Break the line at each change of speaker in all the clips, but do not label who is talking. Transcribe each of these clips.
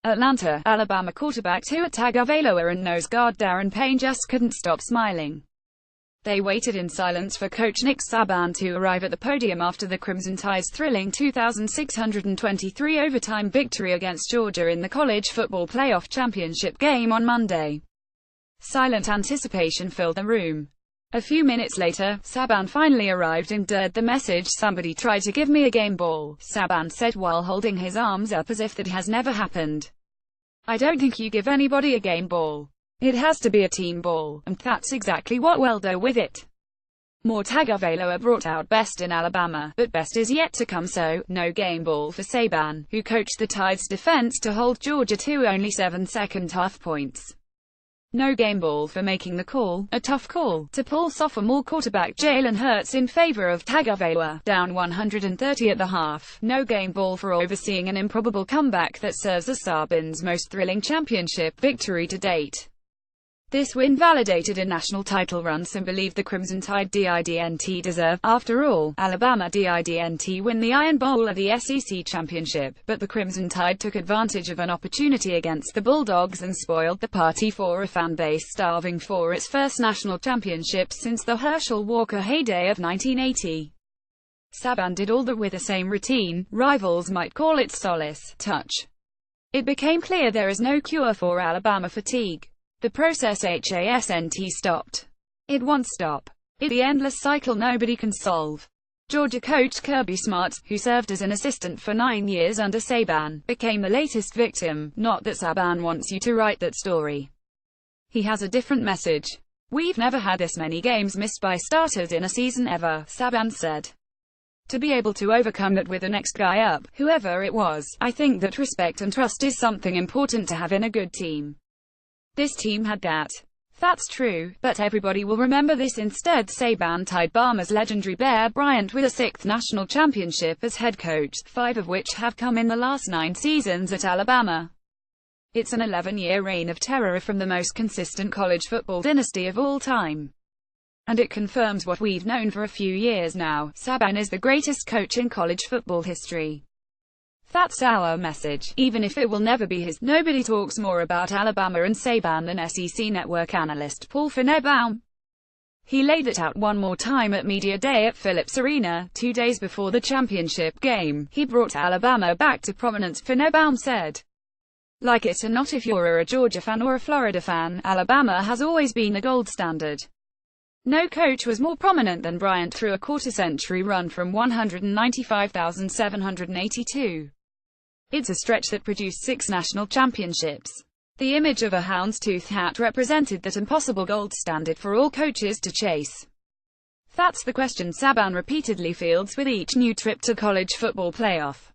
Atlanta, Alabama quarterback Tua Tagovailoa and nose guard Darren Payne just couldn't stop smiling. They waited in silence for coach Nick Saban to arrive at the podium after the Crimson Tide's thrilling 2,623 overtime victory against Georgia in the College Football Playoff Championship game on Monday. Silent anticipation filled the room. A few minutes later, Saban finally arrived and delivered the message. "Somebody tried to give me a game ball," Saban said while holding his arms up as if that has never happened. "I don't think you give anybody a game ball. It has to be a team ball, and that's exactly what we'll do with it." More Tagovailoa brought out best in Alabama, but best is yet to come, so no game ball for Saban, who coached the Tide's defense to hold Georgia to only 7 second half points. No game ball for making the call, a tough call, to pull sophomore quarterback Jalen Hurts in favor of Tagovailoa, down 130 at the half. No game ball for overseeing an improbable comeback that serves as Saban's most thrilling championship victory to date. This win validated a national title run some believe the Crimson Tide didn't deserve. After all, Alabama didn't win the Iron Bowl of the SEC championship, but the Crimson Tide took advantage of an opportunity against the Bulldogs and spoiled the party for a fan base starving for its first national championship since the Herschel Walker heyday of 1980. Saban did all that with the same routine. Rivals might call it solace touch. It became clear there is no cure for Alabama fatigue. The process hasn't stopped. It won't stop. It's the endless cycle nobody can solve. Georgia coach Kirby Smart, who served as an assistant for 9 years under Saban, became the latest victim. Not that Saban wants you to write that story. He has a different message. "We've never had this many games missed by starters in a season ever," Saban said. "To be able to overcome that with the next guy up, whoever it was, I think that respect and trust is something important to have in a good team. This team had that. That's true, but everybody will remember this instead." Saban tied Bama's legendary Bear Bryant with a 6th national championship as head coach, 5 of which have come in the last 9 seasons at Alabama. It's an 11-year reign of terror from the most consistent college football dynasty of all time. And it confirms what we've known for a few years now: Saban is the greatest coach in college football history. That's our message, even if it will never be his. Nobody talks more about Alabama and Saban than SEC Network analyst Paul Finebaum. He laid it out one more time at Media Day at Phillips Arena, 2 days before the championship game. He brought Alabama back to prominence, Finebaum said. Like it or not, if you're a Georgia fan or a Florida fan, Alabama has always been the gold standard. No coach was more prominent than Bryant through a quarter-century run from 195,782. It's a stretch that produced 6 national championships. The image of a houndstooth hat represented that impossible gold standard for all coaches to chase. That's the question Saban repeatedly fields with each new trip to college football playoff.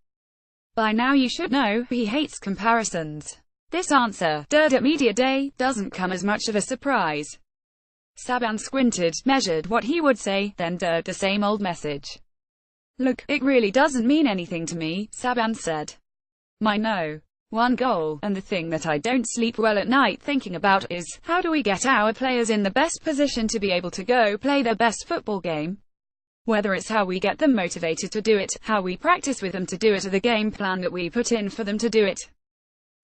By now you should know, he hates comparisons. This answer, at Media Day, doesn't come as much of a surprise. Saban squinted, measured what he would say, then the same old message. "Look, it really doesn't mean anything to me," Saban said. "My no. 1 goal, and the thing that I don't sleep well at night thinking about is, how do we get our players in the best position to be able to go play their best football game? Whether it's how we get them motivated to do it, how we practice with them to do it, or the game plan that we put in for them to do it.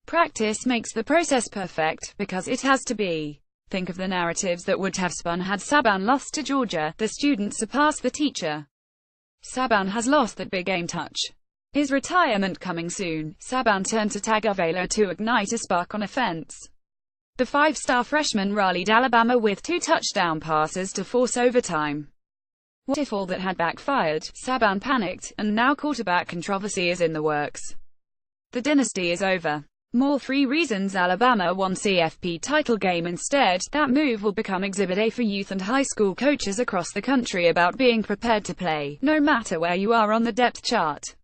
Practice makes the process perfect, because it has to be. Think of the narratives that would have spun had Saban lost to Georgia. The student surpassed the teacher. Saban has lost that big game touch. Is retirement coming soon?" Saban turned to Tagovailoa to ignite a spark on offense. The 5-star freshman rallied Alabama with 2 touchdown passes to force overtime. What if all that had backfired? Saban panicked, and now quarterback controversy is in the works. The dynasty is over. More 3 reasons Alabama won CFP title game instead. That move will become Exhibit A for youth and high school coaches across the country about being prepared to play, no matter where you are on the depth chart.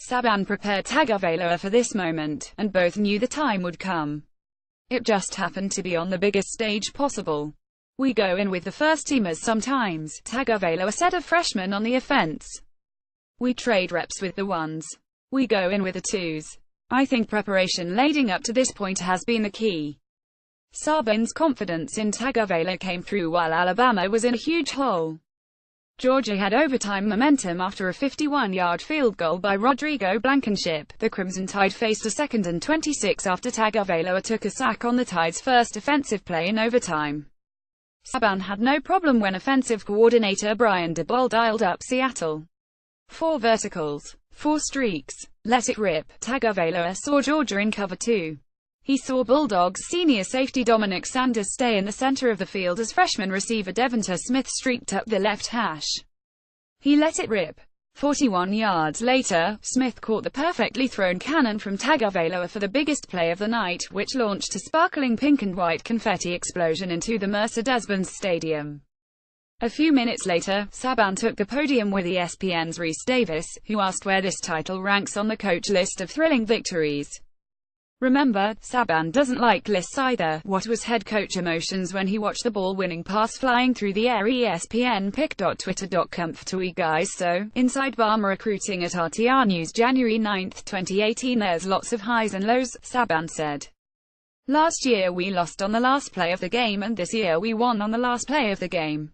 Saban prepared Tagovailoa for this moment, and both knew the time would come. It just happened to be on the biggest stage possible. "We go in with the first teamers sometimes," Tagovailoa said, a freshman on the offense. "We trade reps with the ones. We go in with the twos. I think preparation leading up to this point has been the key." Saban's confidence in Tagovailoa came through while Alabama was in a huge hole. Georgia had overtime momentum after a 51-yard field goal by Rodrigo Blankenship. The Crimson Tide faced a 2nd and 26 after Tagovailoa took a sack on the Tide's first offensive play in overtime. Saban had no problem when offensive coordinator Brian Daboll dialed up Seattle. 4 verticals, 4 streaks, let it rip. Tagovailoa saw Georgia in cover 2. He saw Bulldogs senior safety Dominic Sanders stay in the center of the field as freshman receiver Devonta Smith streaked up the left hash. He let it rip. 41 yards later, Smith caught the perfectly thrown cannon from Tagovailoa for the biggest play of the night, which launched a sparkling pink and white confetti explosion into the Mercedes-Benz Stadium. A few minutes later, Saban took the podium with ESPN's Rece Davis, who asked where this title ranks on the coach list of thrilling victories. Remember, Saban doesn't like lists either. What was head coach emotions when he watched the ball-winning pass flying through the air? ESPN pic.twitter.com/tweet guys. So, inside Bama recruiting at RTR News January 9, 2018. There's lots of highs and lows, Saban said. Last year we lost on the last play of the game and this year we won on the last play of the game.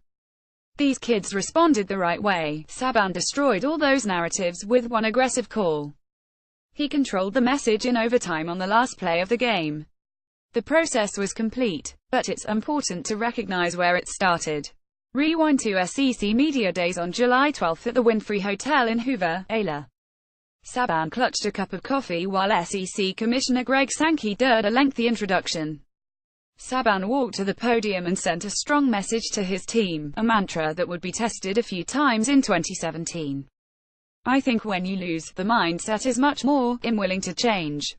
These kids responded the right way. Saban destroyed all those narratives with one aggressive call. He controlled the message in overtime on the last play of the game. The process was complete, but it's important to recognize where it started. Rewind to SEC Media Days on July 12 at the Winfrey Hotel in Hoover, Ayla. Saban clutched a cup of coffee while SEC Commissioner Greg Sankey did a lengthy introduction. Saban walked to the podium and sent a strong message to his team, a mantra that would be tested a few times in 2017. I think when you lose, the mindset is much more, I'm willing to change.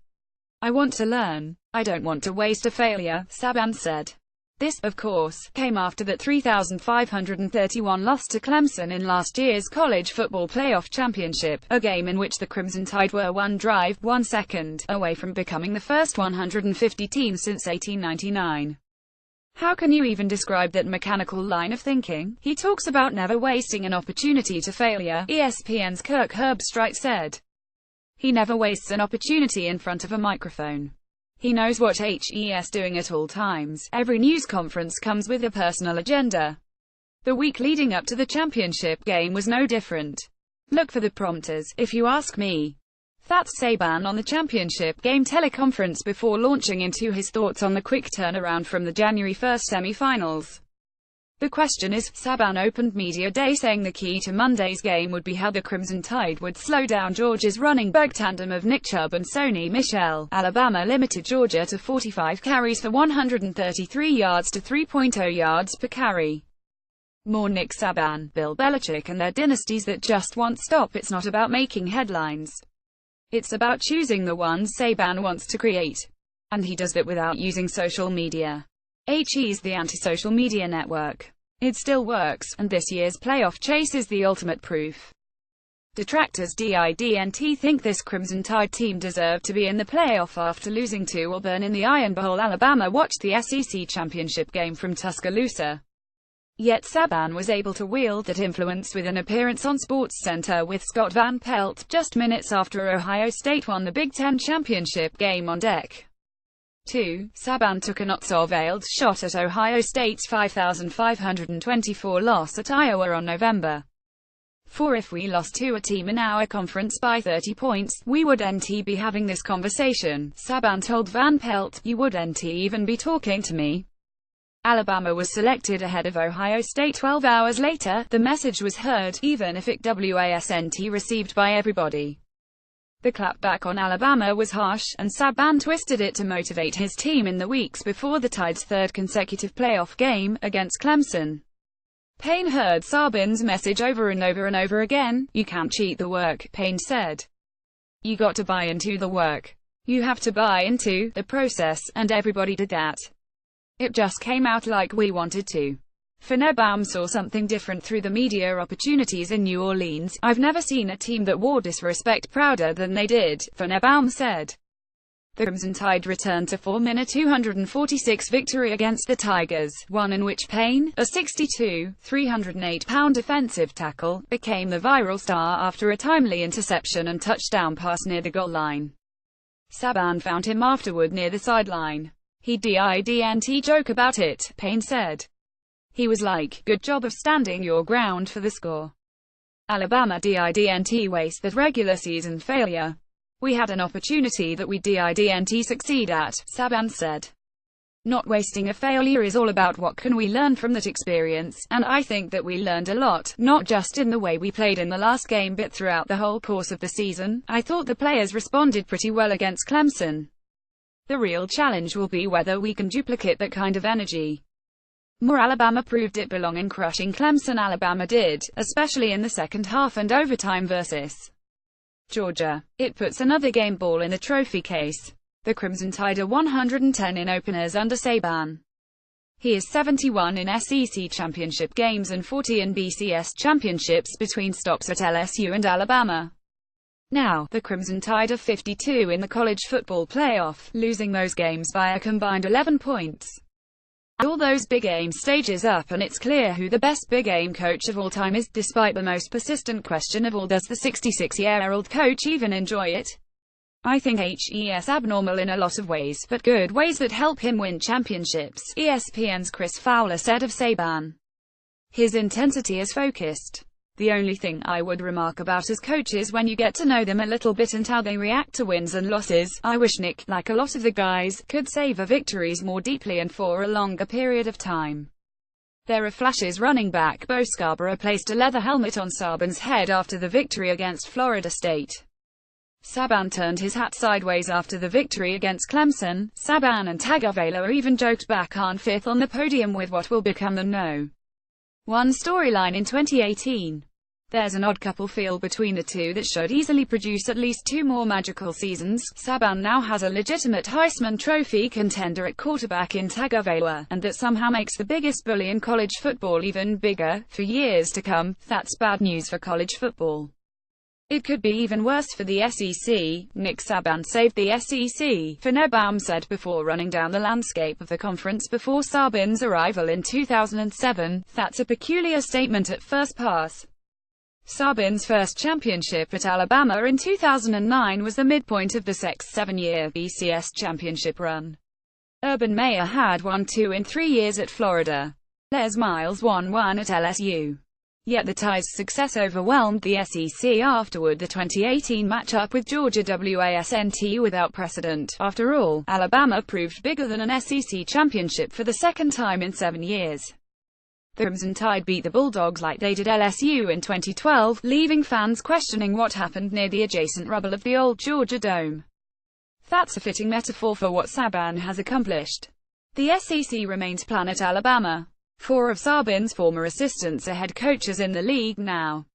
I want to learn. I don't want to waste a failure, Saban said. This, of course, came after that 3,531 loss to Clemson in last year's college football playoff championship, a game in which the Crimson Tide were 1 drive, 1 second, away from becoming the first 150 team since 1899. How can you even describe that mechanical line of thinking? He talks about never wasting an opportunity to failure, ESPN's Kirk Herbstreit said. He never wastes an opportunity in front of a microphone. He knows what he's doing at all times. Every news conference comes with a personal agenda. The week leading up to the championship game was no different. Look for the prompters, if you ask me. That's Saban on the championship game teleconference before launching into his thoughts on the quick turnaround from the January 1 semi-finals. The question is, Saban opened Media Day saying the key to Monday's game would be how the Crimson Tide would slow down Georgia's running back tandem of Nick Chubb and Sony Michel. Alabama limited Georgia to 45 carries for 133 yards to 3.0 yards per carry. More Nick Saban, Bill Belichick and their dynasties that just won't stop. It's not about making headlines. It's about choosing the ones Saban wants to create. And he does that without using social media. He's the anti-social media network. It still works, and this year's playoff chase is the ultimate proof. Detractors didn't think this Crimson Tide team deserved to be in the playoff after losing to Auburn in the Iron Bowl. Alabama watched the SEC championship game from Tuscaloosa. Yet Saban was able to wield that influence with an appearance on SportsCenter with Scott Van Pelt, just minutes after Ohio State won the Big Ten championship game on deck. 2. Saban took a not-so-veiled shot at Ohio State's 5,524 loss at Iowa on November 4. If we lost to a team in our conference by 30 points, we wouldn't be having this conversation, Saban told Van Pelt. You wouldn't even be talking to me. Alabama was selected ahead of Ohio State 12 hours later. The message was heard, even if it wasn't received by everybody. The clapback on Alabama was harsh, and Saban twisted it to motivate his team in the weeks before the Tide's third consecutive playoff game, against Clemson. Payne heard Saban's message over and over and over again. You can't cheat the work, Payne said. You got to buy into the work. You have to buy into the process, and everybody did that. It just came out like we wanted to. Finebaum saw something different through the media opportunities in New Orleans. I've never seen a team that wore disrespect prouder than they did, Finebaum said. The Crimson Tide returned to form in a 246 victory against the Tigers, one in which Payne, a 6'2", 308-pound defensive tackle, became the viral star after a timely interception and touchdown pass near the goal line. Saban found him afterward near the sideline. He didn't joke about it, Payne said. He was like, "Good job of standing your ground for the score. Alabama didn't waste that regular season failure. We had an opportunity that we didn't succeed at," Saban said. Not wasting a failure is all about what can we learn from that experience, and I think that we learned a lot, not just in the way we played in the last game but throughout the whole course of the season. I thought the players responded pretty well against Clemson. The real challenge will be whether we can duplicate that kind of energy. More Alabama proved it belong in crushing Clemson. Alabama did, especially in the second half and overtime versus Georgia. It puts another game ball in the trophy case. The Crimson Tide are 110 in openers under Saban. He is 71 in SEC championship games and 40 in BCS championships between stops at LSU and Alabama. Now, the Crimson Tide are 52 in the college football playoff, losing those games by a combined 11 points. All those big game stages up, and it's clear who the best big game coach of all time is, despite the most persistent question of all: does the 66-year-old coach even enjoy it? I think he's abnormal in a lot of ways, but good ways that help him win championships, ESPN's Chris Fowler said of Saban. His intensity is focused. The only thing I would remark about his coaches when you get to know them a little bit and how they react to wins and losses, I wish Nick, like a lot of the guys, could savor victories more deeply and for a longer period of time. There are flashes. Running back Bo Scarborough placed a leather helmet on Saban's head after the victory against Florida State. Saban turned his hat sideways after the victory against Clemson. Saban and Tagovailoa even joked back on fifth on the podium with what will become the No. 1 storyline in 2018. There's an odd couple feel between the two that should easily produce at least 2 more magical seasons. Saban now has a legitimate Heisman Trophy contender at quarterback in Tagovailoa, and that somehow makes the biggest bully in college football even bigger, for years to come. That's bad news for college football. It could be even worse for the SEC. Nick Saban saved the SEC, Finebaum said before running down the landscape of the conference before Saban's arrival in 2007. That's a peculiar statement at first pass. Saban's first championship at Alabama in 2009 was the midpoint of the 7-year BCS championship run. Urban Meyer had won 2 in 3 years at Florida. Les Miles won 1 at LSU. Yet the Tide's success overwhelmed the SEC afterward. The 2018 matchup with Georgia wasn't without precedent. After all, Alabama proved bigger than an SEC championship for the second time in 7 years. The Crimson Tide beat the Bulldogs like they did LSU in 2012, leaving fans questioning what happened near the adjacent rubble of the old Georgia Dome. That's a fitting metaphor for what Saban has accomplished. The SEC remains plan at Alabama. 4 of Saban's former assistants are head coaches in the league now.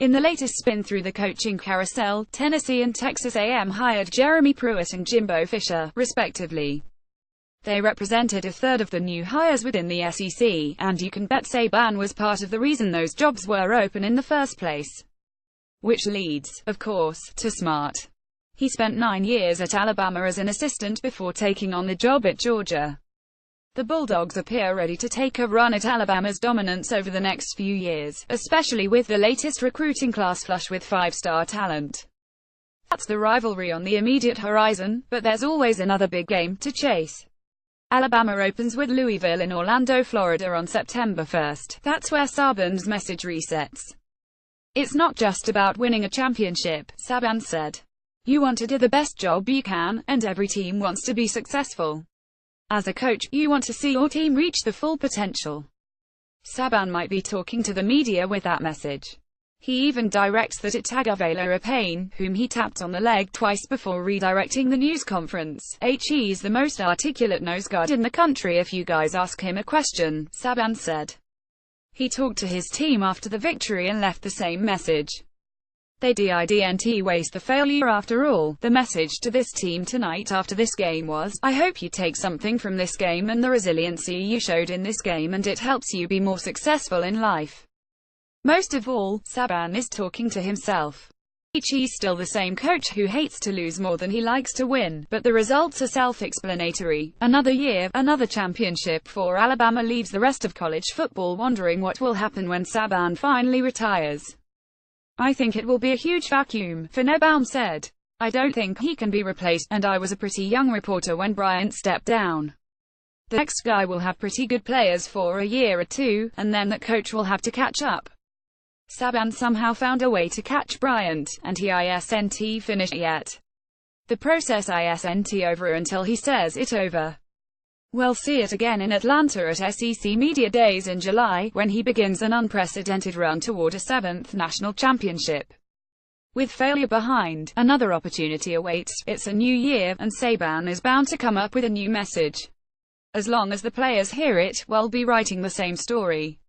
In the latest spin through the coaching carousel, Tennessee and Texas A&M hired Jeremy Pruitt and Jimbo Fisher, respectively. They represented a third of the new hires within the SEC, and you can bet Saban was part of the reason those jobs were open in the first place. Which leads, of course, to Smart. He spent 9 years at Alabama as an assistant before taking on the job at Georgia. The Bulldogs appear ready to take a run at Alabama's dominance over the next few years, especially with the latest recruiting class flush with 5-star talent. That's the rivalry on the immediate horizon, but there's always another big game to chase. Alabama opens with Louisville in Orlando, Florida on September 1st. That's where Saban's message resets. It's not just about winning a championship, Saban said. You want to do the best job you can, and every team wants to be successful. As a coach, you want to see your team reach the full potential. Saban might be talking to the media with that message. He even directs that at Tagovailoa Payne, whom he tapped on the leg twice before redirecting the news conference. He's the most articulate nose guard in the country if you guys ask him a question, Saban said. He talked to his team after the victory and left the same message. They didn't waste the failure after all. The message to this team tonight after this game was, I hope you take something from this game and the resiliency you showed in this game, and it helps you be more successful in life. Most of all, Saban is talking to himself. He's still the same coach who hates to lose more than he likes to win, but the results are self-explanatory. Another year, another championship for Alabama leaves the rest of college football wondering what will happen when Saban finally retires. I think it will be a huge vacuum, Finebaum said. I don't think he can be replaced, and I was a pretty young reporter when Bryant stepped down. The next guy will have pretty good players for a year or two, and then that coach will have to catch up. Saban somehow found a way to catch Bryant, and he isn't finished yet. The process isn't over until he says it over. We'll see it again in Atlanta at SEC Media Days in July, when he begins an unprecedented run toward a 7th national championship. With failure behind, another opportunity awaits. It's a new year, and Saban is bound to come up with a new message. As long as the players hear it, we'll be writing the same story.